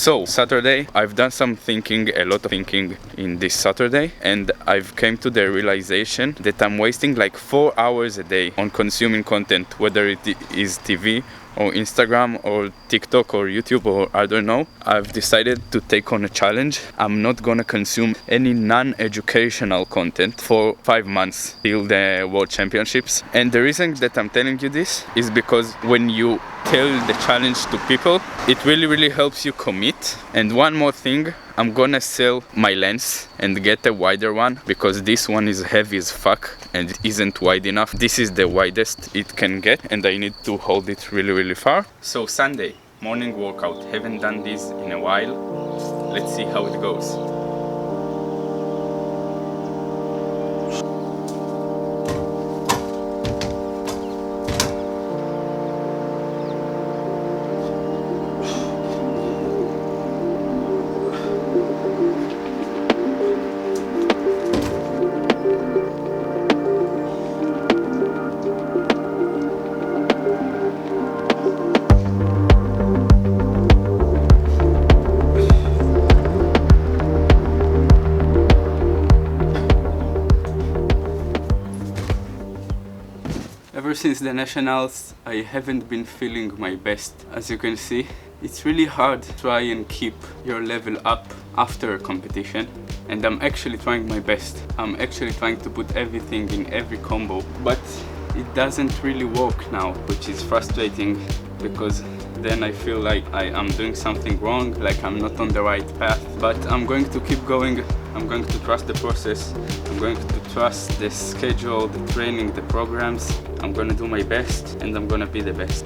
So Saturday, I've done some thinking, a lot of thinking in this Saturday, and I've came to the realization that I'm wasting like 4 hours a day on consuming content, whether it is TV or Instagram or TikTok or YouTube or I don't know. I've decided to take on a challenge. I'm not gonna consume any non-educational content for 5 months till the World Championships. And the reason that I'm telling you this is because when you tell the challenge to people, it really helps you commit. And one more thing, I'm gonna sell my lens and get a wider one because this one is heavy as fuck and it isn't wide enough. This is the widest it can get and I need to hold it really far. So Sunday, morning workout. Haven't done this in a while. Let's see how it goes. Ever since the nationals, I haven't been feeling my best. As you can see, it's really hard to try and keep your level up after a competition. And I'm actually trying my best. I'm actually trying to put everything in every combo. But it doesn't really work now, which is frustrating because then I feel like I am doing something wrong, like I'm not on the right path. But I'm going to keep going. I'm going to trust the process. I'm going to trust the schedule, the training, the programs. I'm gonna do my best and I'm gonna be the best.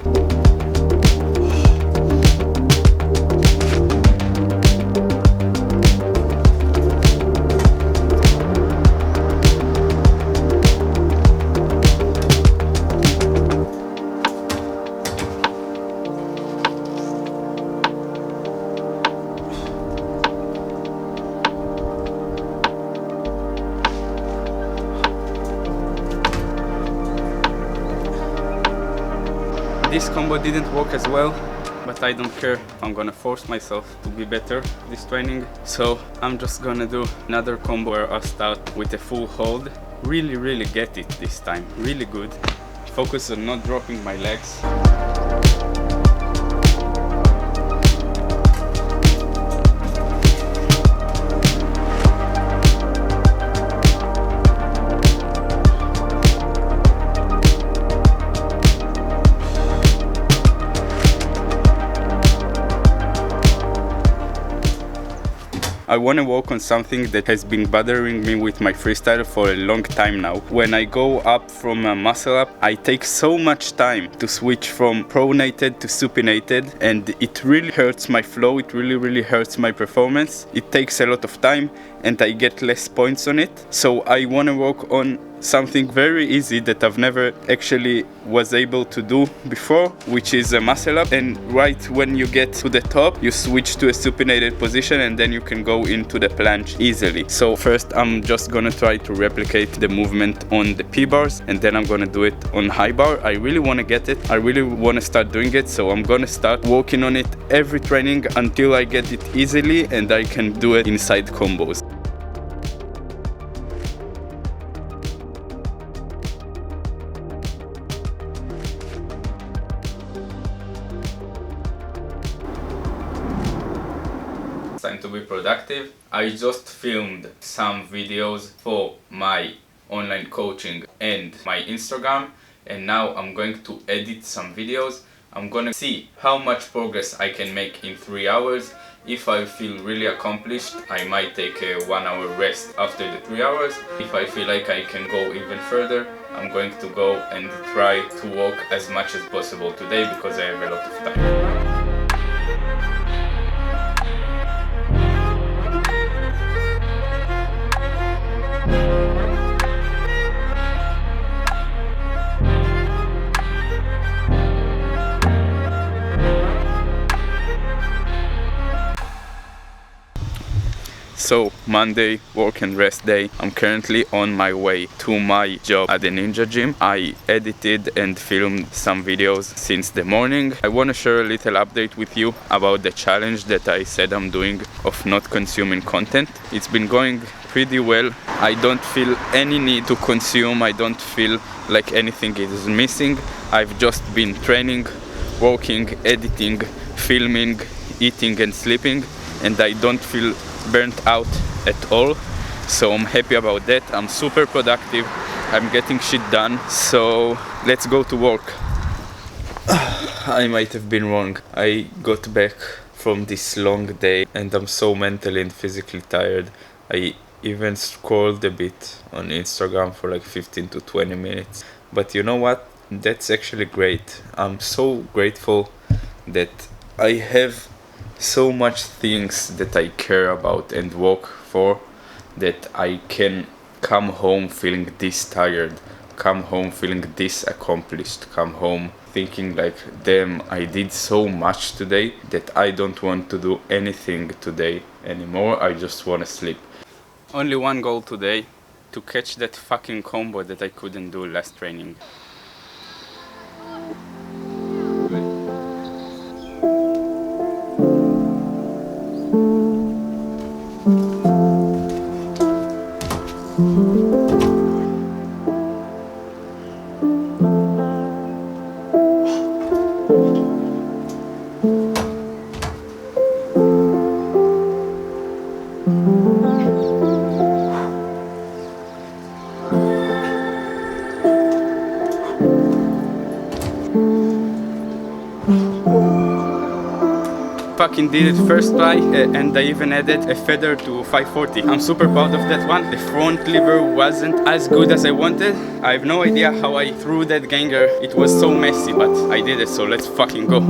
This combo didn't work as well, but I don't care. I'm gonna force myself to be better this training. So I'm just gonna do another combo where I start with a full hold. Really get it this time, really good. Focus on not dropping my legs. I want to work on something that has been bothering me with my freestyle for a long time now. When I go up from a muscle up, I take so much time to switch from pronated to supinated, and it really hurts my flow, it really hurts my performance. It takes a lot of time and I get less points on it. So I want to work on something very easy that I've never actually was able to do before, which is a muscle up. And right when you get to the top, you switch to a supinated position and then you can go into the planche easily. So first I'm just gonna try to replicate the movement on the P-bars and then I'm gonna do it on high bar. I really wanna get it. I really wanna start doing it. So I'm gonna start working on it every training until I get it easily and I can do it inside combos. Time to be productive. I just filmed some videos for my online coaching and my Instagram, and now I'm going to edit some videos. I'm gonna see how much progress I can make in 3 hours. If I feel really accomplished, I might take a 1 hour rest after the 3 hours. If I feel like I can go even further, I'm going to go and try to walk as much as possible today because I have a lot of time. So Monday, work and rest day. I'm currently on my way to my job at the Ninja Gym. I edited and filmed some videos since the morning. I want to share a little update with you about the challenge that I said I'm doing of not consuming content. It's been going pretty well. I don't feel any need to consume. I don't feel like anything is missing. I've just been training, working, editing, filming, eating and sleeping, and I don't feel burnt out at all. So I'm happy about that. I'm super productive. I'm getting shit done. So let's go to work. I might have been wrong. I got back from this long day and I'm so mentally and physically tired. I even scrolled a bit on Instagram for like 15 to 20 minutes. But you know what? That's actually great. I'm so grateful that I have so much things that I care about and work for, that I can come home feeling this tired, come home feeling this accomplished, come home thinking like, damn, I did so much today that I don't want to do anything today anymore. I just want to sleep. Only one goal today, to catch that fucking combo that I couldn't do last training. Fucking did it first try, and I even added a feather to 540. I'm super proud of that one. The front lever wasn't as good as I wanted. I have no idea how I threw that ganger. It was so messy, but I did it, so let's fucking go.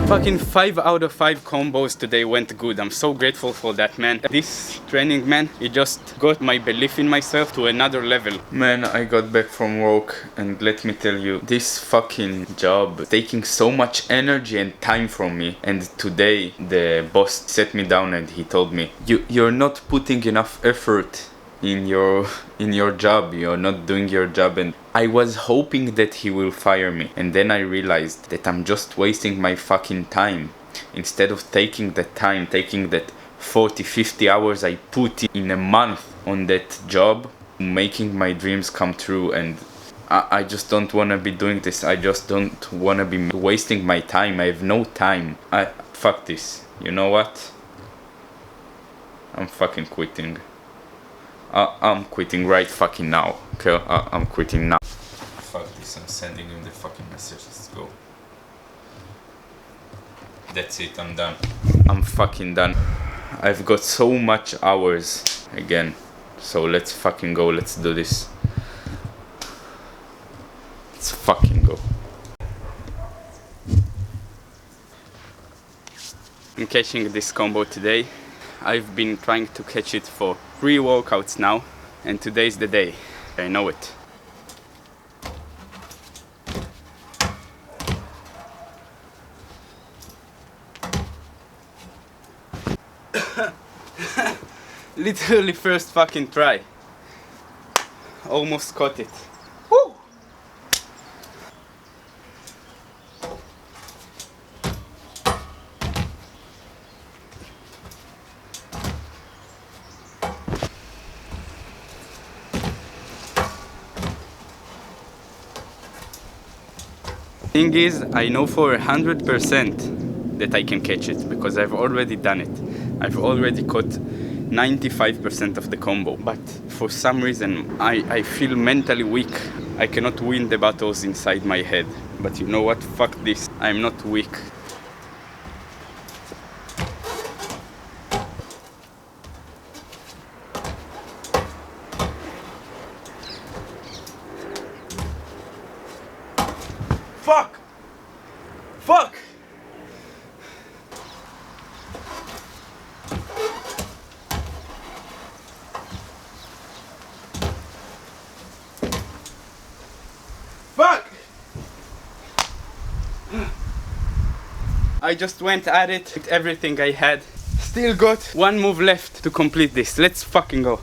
Fucking 5 out of 5 combos today went good. I'm so grateful for that, man. This training, man, it just got my belief in myself to another level. Man, I got back from work and let me tell you, this fucking job is taking so much energy and time from me. And today the boss sat me down and he told me, you're not putting enough effort in your job, you're not doing your job. And I was hoping that he will fire me, and then I realized that I'm just wasting my fucking time. Instead of taking that time, taking that 40-50 hours I put in a month on that job, making my dreams come true. And I just don't want to be doing this. I just don't want to be wasting my time. I have no time. Fuck this. You know what? I'm fucking quitting. I'm quitting right fucking now. Okay, I'm quitting now. Fuck this, I'm sending him the fucking message. Let's go. That's it, I'm done. I'm fucking done. I've got so much hours again. So let's fucking go, let's do this. Let's fucking go. I'm catching this combo today. I've been trying to catch it for 3 workouts now, and today's the day. I know it. Literally first fucking try. Almost caught it. Woo! Thing is, I know for 100% that I can catch it because I've already done it. I've already caught 95% of the combo, but for some reason I feel mentally weak. I cannot win the battles inside my head. But you know what? Fuck this. I'm not weak. Fuck! Fuck! Fuck! I just went at it with everything I had. Still got one move left to complete this. Let's fucking go.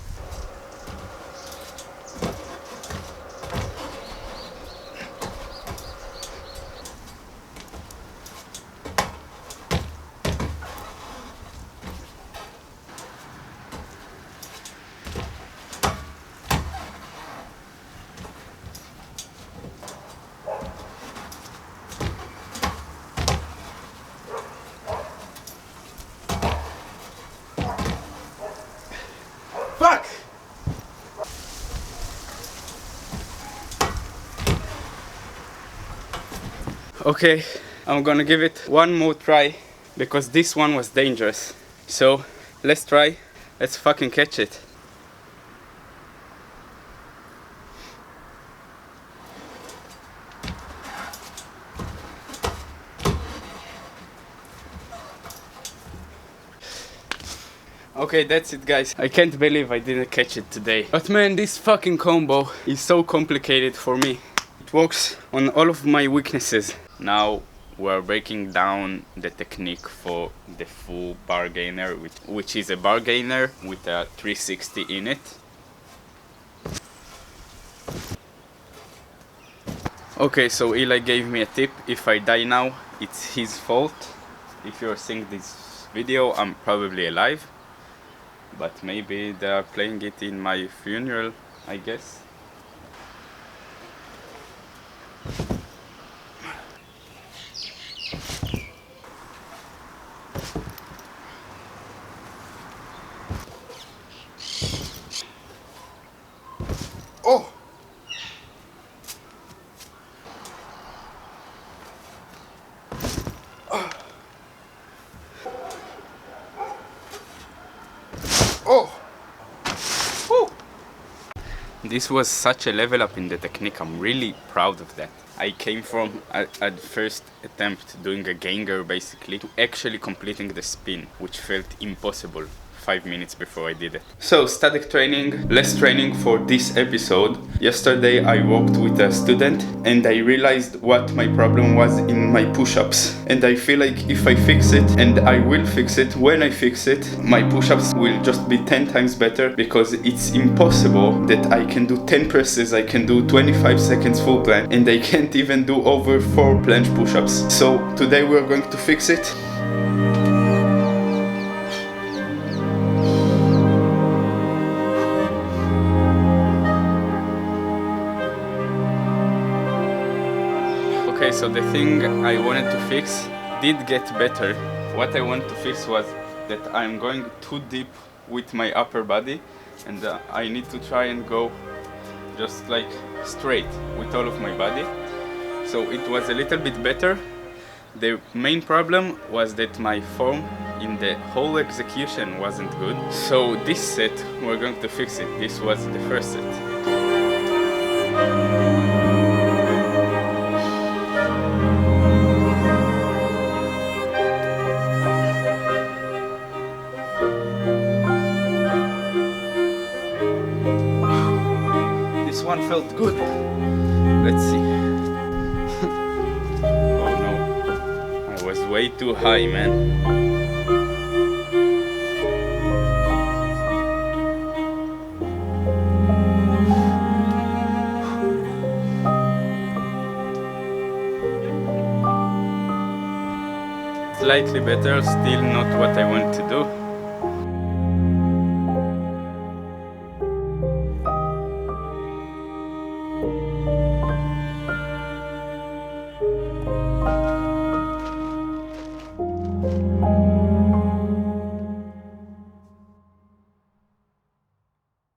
Fuck! Okay, I'm gonna give it one more try because this one was dangerous. So let's try. Let's fucking catch it. Okay, that's it guys. I can't believe I didn't catch it today. But man, this fucking combo is so complicated for me. It works on all of my weaknesses. Now we're breaking down the technique for the full bar gainer, which is a bar gainer with a 360 in it. Okay, so Eli gave me a tip. If I die now, it's his fault. If you're seeing this video, I'm probably alive. But maybe they are playing it in my funeral, I guess. Oh! Oh! Woo! This was such a level up in the technique. I'm really proud of that. I came from at first attempt doing a ganger basically to actually completing the spin, which felt impossible 5 minutes before I did it. So static training, less training for this episode. Yesterday I walked with a student and I realized what my problem was in my push-ups. And I feel like if I fix it, and I will fix it, when I fix it, my push-ups will just be 10 times better, because it's impossible that I can do 10 presses, I can do 25 seconds full plank, and I can't even do over 4 planche push-ups. So today we're going to fix it. Okay, so the thing I wanted to fix did get better. What I wanted to fix was that I'm going too deep with my upper body, and I need to try and go just like straight with all of my body. So it was a little bit better. The main problem was that my form in the whole execution wasn't good. So this set, we're going to fix it. This was the first set. This one felt good. Let's see. Oh no, I was way too high, man. Slightly better, still not what I want to do.